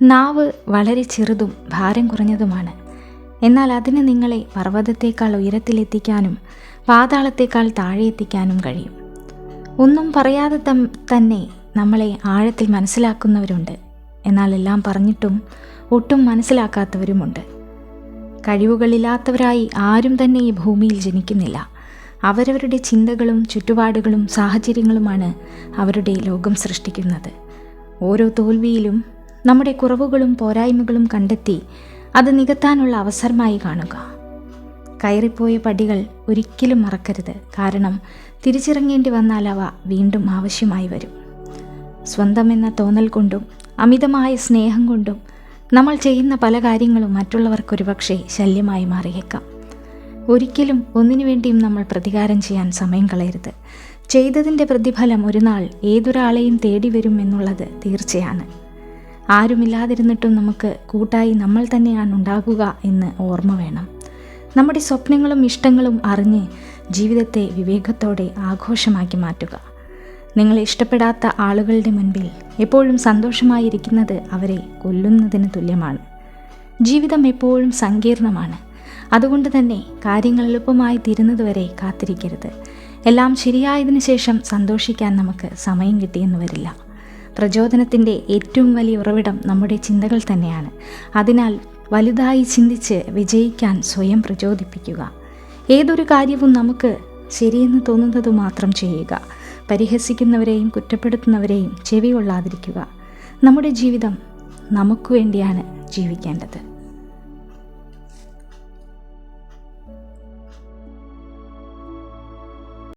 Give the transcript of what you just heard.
നാവ് വളരെ ചെറുതും ഭാരം കുറഞ്ഞതുമാണ്. എന്നാൽ അതിന് നിങ്ങളെ പർവ്വതത്തേക്കാൾ ഉയരത്തിലെത്തിക്കാനും പാതാളത്തേക്കാൾ താഴെ എത്തിക്കാനും കഴിയും. ഒന്നും പറയാതെ തന്നെ നമ്മളെ ആഴത്തിൽ മനസ്സിലാക്കുന്നവരുണ്ട്. എന്നാൽ എല്ലാം പറഞ്ഞിട്ടും ഒട്ടും മനസ്സിലാക്കാത്തവരുമുണ്ട്. കഴിവുകളില്ലാത്തവരായി ആരും തന്നെ ഈ ഭൂമിയിൽ ജനിക്കുന്നില്ല. അവരവരുടെ ചിന്തകളും ചുറ്റുപാടുകളും സാഹചര്യങ്ങളുമാണ് അവരുടെ ലോകം സൃഷ്ടിക്കുന്നത്. ഓരോ തോൽവിയിലും നമ്മുടെ കുറവുകളും പോരായ്മകളും കണ്ടെത്തി അത് നികത്താനുള്ള അവസരമായി കാണുക. കയറിപ്പോയ പടികൾ ഒരിക്കലും മറക്കരുത്. കാരണം തിരിച്ചിറങ്ങേണ്ടി വന്നാൽ അവ വീണ്ടും ആവശ്യമായി വരും. സ്വന്തം എന്ന തോന്നൽ കൊണ്ടും അമിതമായ സ്നേഹം കൊണ്ടും നമ്മൾ ചെയ്യുന്ന പല കാര്യങ്ങളും മറ്റുള്ളവർക്കൊരുപക്ഷെ ശല്യമായി മാറിയേക്കാം. ഒരിക്കലും ഒന്നിനു വേണ്ടിയും നമ്മൾ പ്രതികാരം ചെയ്യാൻ സമയം കളയരുത്. ചെയ്തതിൻ്റെ പ്രതിഫലം ഒരു നാൾ ഏതൊരാളെയും തേടി വരും എന്നുള്ളത് തീർച്ചയാണ്. ആരുമില്ലാതിരുന്നിട്ടും നമുക്ക് കൂട്ടായി നമ്മൾ തന്നെയാണ് ഉണ്ടാകുക എന്ന് ഓർമ്മ വേണം. നമ്മുടെ സ്വപ്നങ്ങളും ഇഷ്ടങ്ങളും അറിഞ്ഞ് ജീവിതത്തെ വിവേകത്തോടെ ആഘോഷമാക്കി മാറ്റുക. നിങ്ങളെ ഇഷ്ടപ്പെടാത്ത ആളുകളുടെ മുൻപിൽ എപ്പോഴും സന്തോഷമായിരിക്കുന്നത് അവരെ കൊല്ലുന്നതിന് തുല്യമാണ്. ജീവിതം എപ്പോഴും സങ്കീർണമാണ്. അതുകൊണ്ട് തന്നെ കാര്യങ്ങൾ എളുപ്പമായി തീരുന്നതുവരെ കാത്തിരിക്കരുത്. എല്ലാം ശരിയായതിനു ശേഷം സന്തോഷിക്കാൻ നമുക്ക് സമയം കിട്ടിയെന്ന് വരില്ല. പ്രചോദനത്തിൻ്റെ ഏറ്റവും വലിയ ഉറവിടം നമ്മുടെ ചിന്തകൾ തന്നെയാണ്. അതിനാൽ വലുതായി ചിന്തിച്ച് വിജയിക്കാൻ സ്വയം പ്രചോദിപ്പിക്കുക. ഏതൊരു കാര്യവും നമുക്ക് ശരിയെന്ന് തോന്നുന്നത് മാത്രം ചെയ്യുക. പരിഹസിക്കുന്നവരെയും കുറ്റപ്പെടുത്തുന്നവരെയും ചെവി കൊള്ളാതിരിക്കുക. നമ്മുടെ ജീവിതം നമുക്ക് വേണ്ടിയാണ് ജീവിക്കേണ്ടത്.